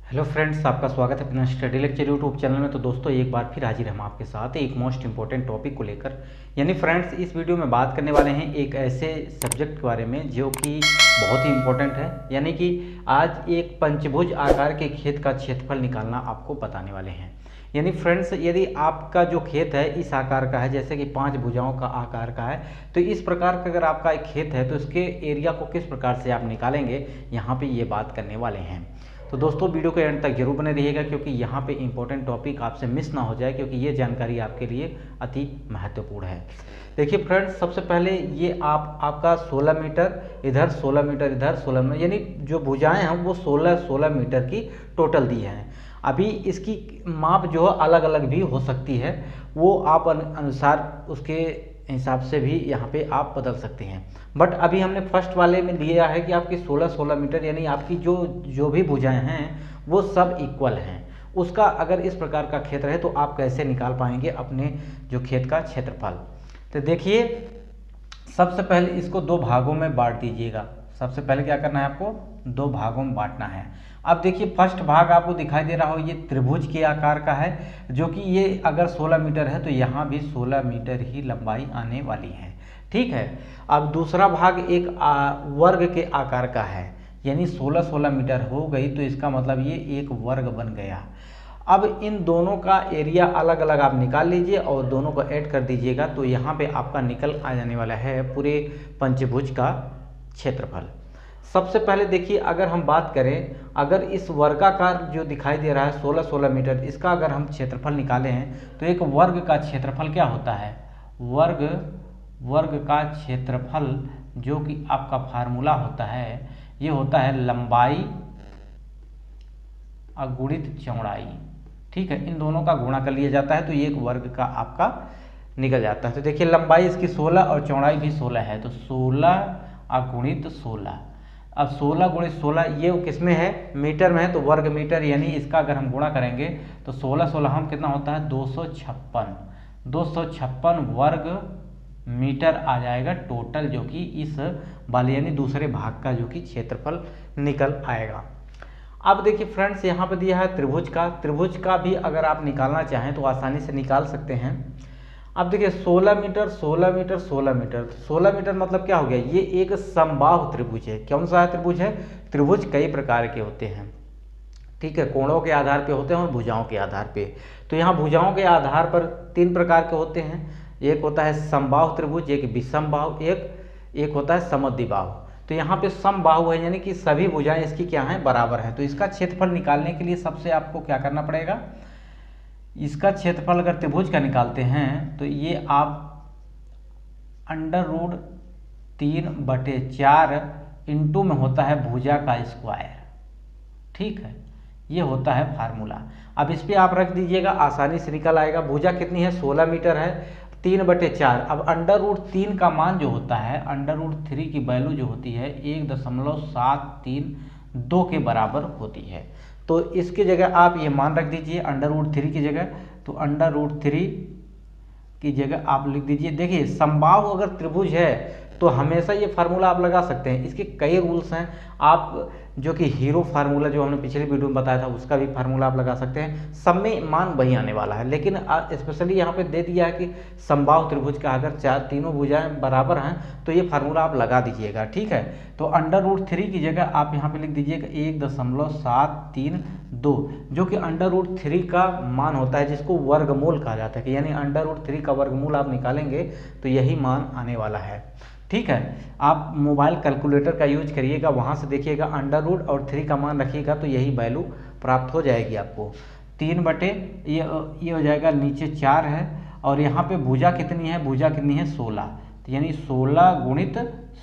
Hello friends, आपका स्वागत है अपना स्टडी लेक्चर यूट्यूब चैनल में। तो दोस्तों, एक बार फिर हाजिर हम आपके साथ एक मोस्ट इंपॉर्टेंट टॉपिक को लेकर। यानी फ्रेंड्स, इस वीडियो में बात करने वाले हैं एक ऐसे सब्जेक्ट के बारे में जो कि बहुत ही इंपॉर्टेंट है। यानी कि आज एक पंचभुज आकार के खेत का क्षेत्रफल निकालना आपको बताने वाले हैं। यानी फ्रेंड्स, यदि आपका जो खेत है इस आकार का है, जैसे कि 5 भुजाओं का आकार का है, तो इस प्रकार का अगर आपका एक खेत है तो इसके एरिया को किस प्रकार से आप निकालेंगे, यहाँ पे ये बात करने वाले हैं। तो दोस्तों, वीडियो के एंड तक जरूर बने रहिएगा, क्योंकि यहाँ पे इंपॉर्टेंट टॉपिक आपसे मिस ना हो जाए, क्योंकि ये जानकारी आपके लिए अति महत्वपूर्ण है। देखिए फ्रेंड्स, सबसे पहले ये आपका 16 मीटर इधर, 16 मीटर इधर, 16 मीटर, यानी जो भुजाएं हैं वो 16 मीटर की टोटल दी हैं। अभी इसकी माप जो है अलग अलग भी हो सकती है, वो आप अनुसार उसके हिसाब से भी यहाँ पे आप बदल सकते हैं। बट अभी हमने फर्स्ट वाले में लिया है कि आपकी 16 मीटर, यानी आपकी जो जो भी भुजाएं हैं वो सब इक्वल हैं। उसका अगर इस प्रकार का क्षेत्र है तो आप कैसे निकाल पाएंगे अपने जो खेत का क्षेत्रफल। तो देखिए, सबसे पहले इसको 2 भागों में बांट दीजिएगा। सबसे पहले क्या करना है, आपको 2 भागों में बांटना है। अब देखिए, फर्स्ट भाग आपको दिखाई दे रहा हो, ये त्रिभुज के आकार का है, जो कि ये अगर 16 मीटर है तो यहाँ भी 16 मीटर ही लंबाई आने वाली है। ठीक है। अब दूसरा भाग एक वर्ग के आकार का है, यानी 16 मीटर हो गई, तो इसका मतलब ये एक वर्ग बन गया। अब इन दोनों का एरिया अलग अलग आप निकाल लीजिए और दोनों को ऐड कर दीजिएगा, तो यहाँ पे आपका निकल आ जाने वाला है पूरे पंचभुज का क्षेत्रफल। सबसे पहले देखिए, अगर हम बात करें, अगर इस वर्गाकार जो दिखाई दे रहा है 16 मीटर, इसका अगर हम क्षेत्रफल निकाले हैं तो एक वर्ग का क्षेत्रफल क्या होता है, वर्ग का क्षेत्रफल जो कि आपका फार्मूला होता है, ये होता है लंबाई गुणित चौड़ाई। ठीक है, इन दोनों का गुणा कर लिया जाता है तो ये एक वर्ग का आपका निकल जाता है। तो देखिए, लंबाई इसकी 16 और चौड़ाई भी 16 है, तो 16 गुणित 16। अब 16 गुणित 16 ये किस में है, मीटर में है, तो वर्ग मीटर, यानी इसका अगर हम गुणा करेंगे तो 16 हम कितना होता है 256 वर्ग मीटर आ जाएगा टोटल, जो कि इस वाले यानी दूसरे भाग का जो कि क्षेत्रफल निकल आएगा। अब देखिए फ्रेंड्स, यहाँ पे दिया है त्रिभुज का भी अगर आप निकालना चाहें तो आसानी से निकाल सकते हैं। अब देखिए 16 मीटर 16 मीटर 16 मीटर, तो 16 मीटर मतलब क्या हो गया, ये एक समबाहु त्रिभुज है। कौन सा त्रिभुज है, त्रिभुज कई प्रकार के होते हैं। ठीक है, कोणों के आधार पे होते हैं और भुजाओं के आधार पे। तो यहाँ भुजाओं के आधार पर 3 प्रकार के होते हैं। एक होता है समबाहु त्रिभुज, एक विषमबाहु, एक होता है समद्विबाहु। तो यहाँ पे समबाहु है, यानी कि सभी भुजाएं इसकी क्या हैं, बराबर हैं। तो इसका क्षेत्रफल निकालने के लिए सबसे आपको क्या करना पड़ेगा, इसका क्षेत्रफल अगर त्रिभुज का निकालते हैं तो ये आप √3/4 इंटू में होता है भुजा का स्क्वायर। ठीक है, ये होता है फार्मूला। अब इस पर आप रख दीजिएगा, आसानी से निकल आएगा। भुजा कितनी है, 16 मीटर है, 3/4। अब √3 का मान जो होता है, √3 की वैल्यू जो होती है 1.732 के बराबर होती है। तो इसकी जगह आप ये मान रख दीजिए √3 की जगह, तो √3 की जगह आप लिख दीजिए। देखिए, समबाहु अगर त्रिभुज है तो हमेशा ये फार्मूला आप लगा सकते हैं। इसके कई रूल्स हैं, आप जो कि हीरो फार्मूला जो हमने पिछले वीडियो में बताया था उसका भी फार्मूला आप लगा सकते हैं। सब में मान वही आने वाला है, लेकिन स्पेशली यहाँ पे दे दिया है कि समबाहु त्रिभुज का अगर तीनों भुजाएं बराबर हैं तो ये फार्मूला आप लगा दीजिएगा। ठीक है, तो √3 की जगह आप यहाँ पे लिख दीजिएगा 1.732, जो कि √3 का मान होता है, जिसको वर्गमूल कहा जाता है। यानी √3 का वर्गमूल आप निकालेंगे तो यही मान आने वाला है। ठीक है, आप मोबाइल कैलकुलेटर का यूज करिएगा, वहाँ से देखिएगा √3 और 3 का मान रखिएगा तो यही वैल्यू प्राप्त हो जाएगी आपको। 3 ये हो जाएगा, नीचे 4 है और यहाँ पे भुजा कितनी है, 16, तो यानी 16 गुणित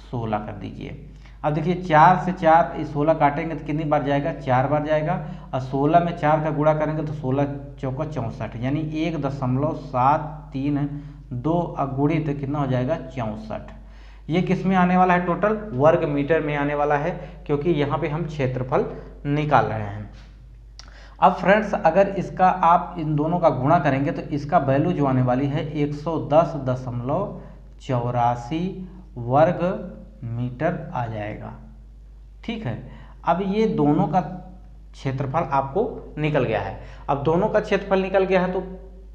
16 कर दीजिए। अब देखिए 4 से 4 16 काटेंगे तो कितनी बार जाएगा, 4 बार जाएगा, और 16 में 4 का गुणा करेंगे तो 16 चौका 64, यानी 1.732 गुणित कितना हो जाएगा 64। ये किस में आने वाला है, टोटल वर्ग मीटर में आने वाला है, क्योंकि यहाँ पे हम क्षेत्रफल निकाल रहे हैं। अब फ्रेंड्स, अगर इसका आप इन दोनों का गुणा करेंगे तो इसका वैल्यू जो आने वाली है 110.84 वर्ग मीटर आ जाएगा। ठीक है, अब ये दोनों का क्षेत्रफल आपको निकल गया है। अब दोनों का क्षेत्रफल निकल गया है तो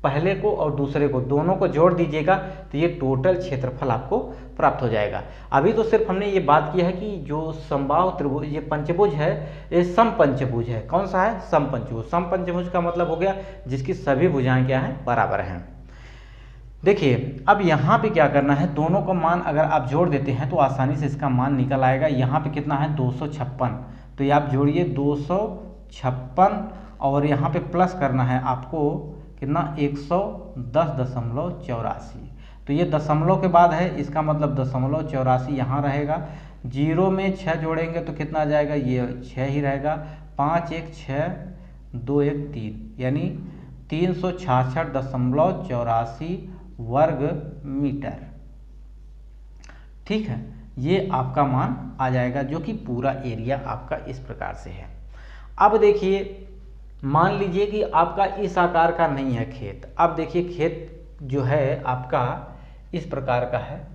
पहले को और दूसरे को दोनों को जोड़ दीजिएगा तो ये टोटल क्षेत्रफल आपको प्राप्त हो जाएगा। अभी तो सिर्फ हमने ये बात की है कि जो समबाहु त्रिभुज, ये पंचभुज है, ये समपंचभुज है। कौन सा है? समपंचभुज। समपंचभुज का मतलब हो गया जिसकी सभी भुजाएं क्या हैं? बराबर हैं। देखिए अब यहाँ पे क्या करना है, दोनों का मान अगर आप जोड़ देते हैं तो आसानी से इसका मान निकल आएगा। यहाँ पे कितना है? 256। तो ये आप जोड़िए 256 और यहाँ पे प्लस करना है आपको कितना? 110.84। तो ये दशमलव के बाद है, इसका मतलब 0.84 यहाँ रहेगा। जीरो में 6 जोड़ेंगे तो कितना आ जाएगा? ये 6 ही रहेगा। 5 1 6 2 1 3 यानी 366.84 वर्ग मीटर। ठीक है, ये आपका मान आ जाएगा जो कि पूरा एरिया आपका इस प्रकार से है। अब देखिए मान लीजिए कि आपका इस आकार का नहीं है खेत। अब देखिए खेत जो है आपका इस प्रकार का है,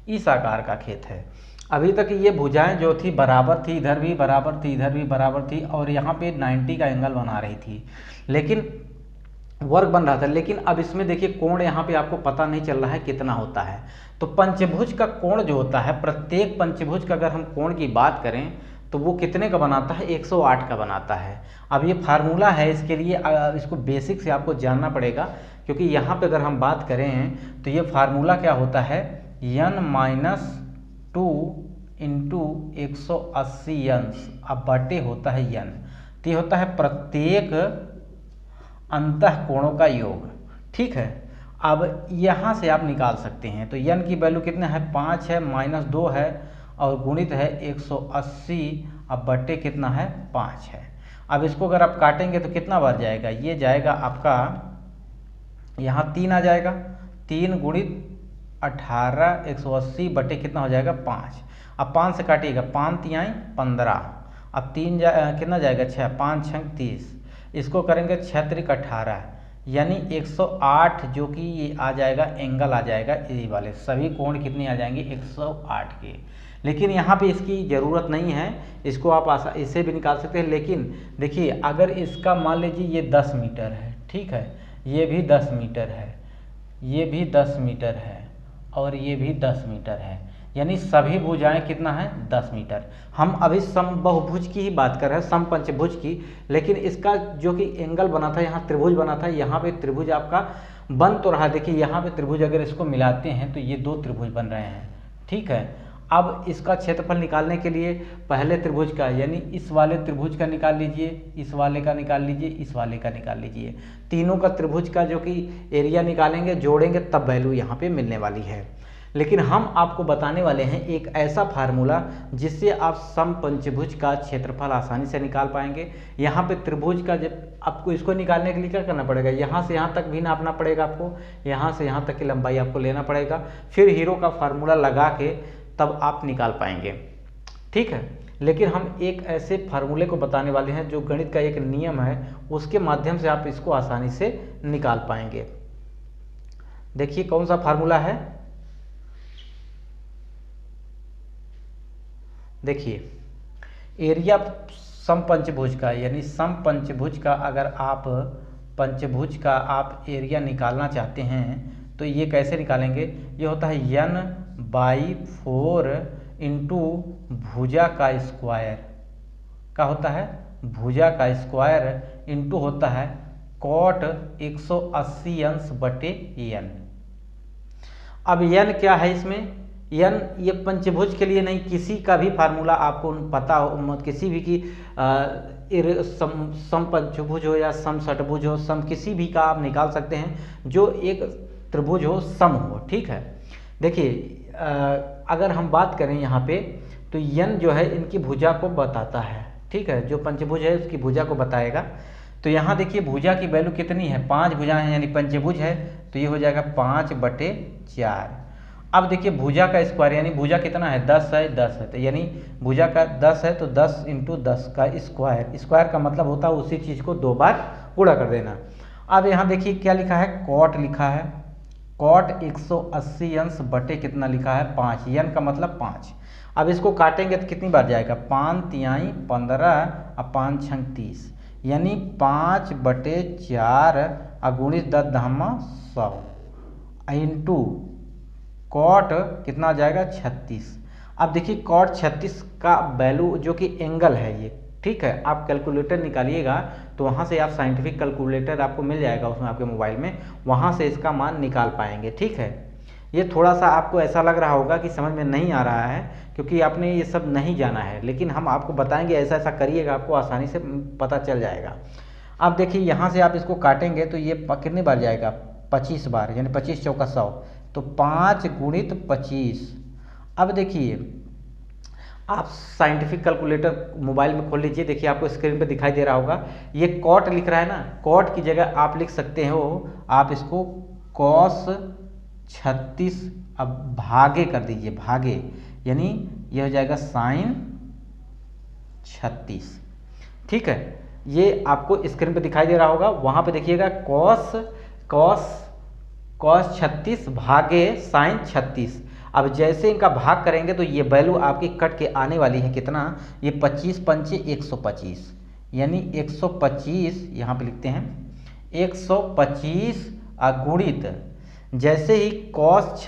इस आकार का खेत है। अभी तक ये भुजाएं जो थी बराबर थी, इधर भी बराबर थी, इधर भी बराबर थी और यहाँ पे 90 का एंगल बना रही थी, लेकिन वर्ग बन रहा था। लेकिन अब इसमें देखिए कोण यहाँ पे आपको पता नहीं चल रहा है कितना होता है। तो पंचभुज का कोण जो होता है, प्रत्येक पंचभुज का अगर हम कोण की बात करें तो वो कितने का बनाता है? 108 का बनाता है। अब ये फार्मूला है, इसके लिए इसको बेसिक से आपको जानना पड़ेगा, क्योंकि यहाँ पे अगर हम बात करें तो ये फार्मूला क्या होता है? n-2 इंटू 180 अंश अब बटे होता है n। तो ये होता है प्रत्येक अंतः कोणों का योग। ठीक है, अब यहाँ से आप निकाल सकते हैं। तो n की वैल्यू कितना है? 5 है, -2 है और गुणित है 180 अब बटे कितना है? 5 है। अब इसको अगर आप काटेंगे तो कितना बार जाएगा? ये जाएगा आपका यहाँ 3 आ जाएगा। 3 गुणित 18 180 बटे कितना हो जाएगा? 5। अब 5 से काटिएगा, 5 तिहाई 15। अब 3 कितना जाएगा? 6, 5 6 30। इसको करेंगे 6 त्रिक 18 यानी 108 जो कि ये आ जाएगा, एंगल आ जाएगा ये वाले सभी कोण कितने आ जाएंगे? 108 के। लेकिन यहाँ पे इसकी ज़रूरत नहीं है, इसको आप इसे भी निकाल सकते हैं। लेकिन देखिए अगर इसका मान लीजिए ये 10 मीटर है, ठीक है, ये भी 10 मीटर है, ये भी 10 मीटर है और ये भी 10 मीटर है, यानी सभी भुजाएं कितना है? 10 मीटर। हम अभी समबाहुभुज की ही बात कर रहे हैं, समपंचभुज की। लेकिन इसका जो कि एंगल बना था, यहाँ त्रिभुज बना था, यहाँ पे त्रिभुज आपका बन तो रहा। देखिए यहाँ पे त्रिभुज अगर इसको मिलाते हैं तो ये 2 त्रिभुज बन रहे हैं। ठीक है, अब इसका क्षेत्रफल निकालने के लिए पहले त्रिभुज का यानी इस वाले त्रिभुज का निकाल लीजिए, इस वाले का निकाल लीजिए, इस वाले का निकाल लीजिए। तीनों का त्रिभुज का जो कि एरिया निकालेंगे, जोड़ेंगे, तब वैल्यू यहाँ पे मिलने वाली है। लेकिन हम आपको बताने वाले हैं एक ऐसा फार्मूला जिससे आप समपंचभुज का क्षेत्रफल आसानी से निकाल पाएंगे। यहाँ पे त्रिभुज का जब आपको इसको निकालने के लिए क्या करना पड़ेगा? यहाँ से यहाँ तक भी नापना पड़ेगा आपको, यहाँ से यहाँ तक की लंबाई आपको लेना पड़ेगा, फिर हीरो का फार्मूला लगा के तब आप निकाल पाएंगे। ठीक है, लेकिन हम एक ऐसे फार्मूले को बताने वाले हैं जो गणित का एक नियम है, उसके माध्यम से आप इसको आसानी से निकाल पाएंगे। देखिए कौन सा फार्मूला है? देखिए एरिया समपंचभुज का यानी समपंचभुज का अगर आप पंचभुज का आप एरिया निकालना चाहते हैं तो ये कैसे निकालेंगे? ये होता है n/4 इंटू भुजा का स्क्वायर का होता है, भुजा का स्क्वायर इंटू होता है cot 180 अंश बटे n। अब n क्या है इसमें? n ये पंचभुज के लिए नहीं, किसी का भी फार्मूला आपको पता हो, किसी भी की समपंचभुज हो या समषटभुज हो, सम किसी भी का आप निकाल सकते हैं जो एक त्रिभुज हो, सम हो। ठीक है, देखिए अगर हम बात करें यहाँ पे तो n जो है इनकी भुजा को बताता है। ठीक है, जो पंचभुज है उसकी भुजा को बताएगा। तो यहाँ देखिए भुजा की वैल्यू कितनी है? 5 भुजाएं हैं यानी पंचभुज है, तो ये हो जाएगा 5/4। अब देखिए भुजा का स्क्वायर यानी भुजा कितना है? 10 है, 10 है, तो यानी भुजा का 10 है तो 10 इंटू 10 का स्क्वायर। स्क्वायर का मतलब होता है उसी चीज़ को 2 बार गुणा कर देना। अब यहाँ देखिए क्या लिखा है? कॉट लिखा है, कॉट 180 अंश बटे कितना लिखा है 5, यन का मतलब 5। अब इसको काटेंगे तो कितनी बार जाएगा 5 तिहाई 15 और 5 छंग 30, यानी 5/4 गुणित 10 धामा 100 इंटू कॉट कितना आ जाएगा 36। अब देखिए कॉट 36 का वैल्यू जो कि एंगल है ये, ठीक है, आप कैलकुलेटर निकालिएगा तो वहाँ से आप साइंटिफिक कैलकुलेटर आपको मिल जाएगा उसमें आपके मोबाइल में, वहाँ से इसका मान निकाल पाएंगे, ठीक है। ये थोड़ा सा आपको ऐसा लग रहा होगा कि समझ में नहीं आ रहा है क्योंकि आपने ये सब नहीं जाना है, लेकिन हम आपको बताएंगे ऐसा ऐसा करिएगा, आपको आसानी से पता चल जाएगा। अब देखिए यहाँ से आप इसको काटेंगे तो ये कितनी बार जाएगा 25 बार, यानी 25 चौका 100, तो 5 गुणित 25। अब देखिए आप साइंटिफिक कैलकुलेटर मोबाइल में खोल लीजिए, देखिए आपको स्क्रीन पे दिखाई दे रहा होगा, ये कॉट लिख रहा है ना, कॉट की जगह आप लिख सकते हो आप इसको कॉस 36, अब भागे कर दीजिए, भागे, यानी ये हो जाएगा साइन 36, ठीक है। ये आपको स्क्रीन पे दिखाई दे रहा होगा, वहां पे देखिएगा कॉस 36 भागे साइन 36। अब जैसे इनका भाग करेंगे तो ये वैल्यू आपकी कट के आने वाली है कितना, ये 25 पंचे 125, यानी 125 यहाँ पे लिखते हैं 125 गुणित, जैसे ही कॉस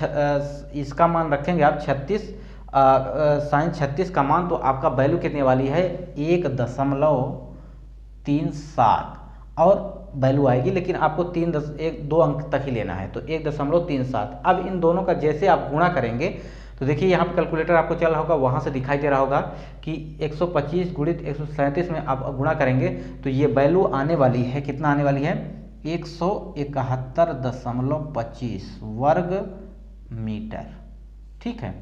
इसका मान रखेंगे आप 36 साइन 36 का मान, तो आपका वैल्यू कितने वाली है 1.37 और वैल्यू आएगी, लेकिन आपको 2 अंक तक ही लेना है, तो 1.37। अब इन दोनों का जैसे आप गुणा करेंगे तो देखिए यहाँ पर कैलकुलेटर आपको चल रहा होगा, वहाँ से दिखाई दे रहा होगा कि 125 गुणित 137 में आप गुणा करेंगे तो ये वैल्यू आने वाली है, कितना आने वाली है 171.25 वर्ग मीटर, ठीक है।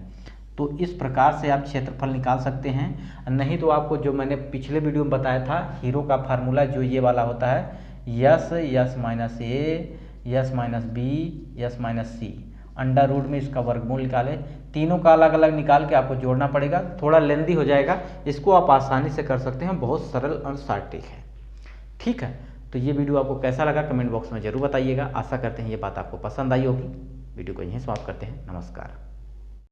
तो इस प्रकार से आप क्षेत्रफल निकाल सकते हैं। नहीं तो आपको जो मैंने पिछले वीडियो में बताया था हीरो का फार्मूला जो ये वाला होता है, S minus A S minus B S minus C, under root में इसका वर्गमूल निकाले, तीनों का अलग अलग निकाल के आपको जोड़ना पड़ेगा, थोड़ा लेंदी हो जाएगा, इसको आप आसानी से कर सकते हैं, बहुत सरल और सटीक है, ठीक है। तो ये वीडियो आपको कैसा लगा कमेंट बॉक्स में जरूर बताइएगा, आशा करते हैं ये बात आपको पसंद आई होगी। वीडियो को यहीं समाप्त करते हैं, नमस्कार।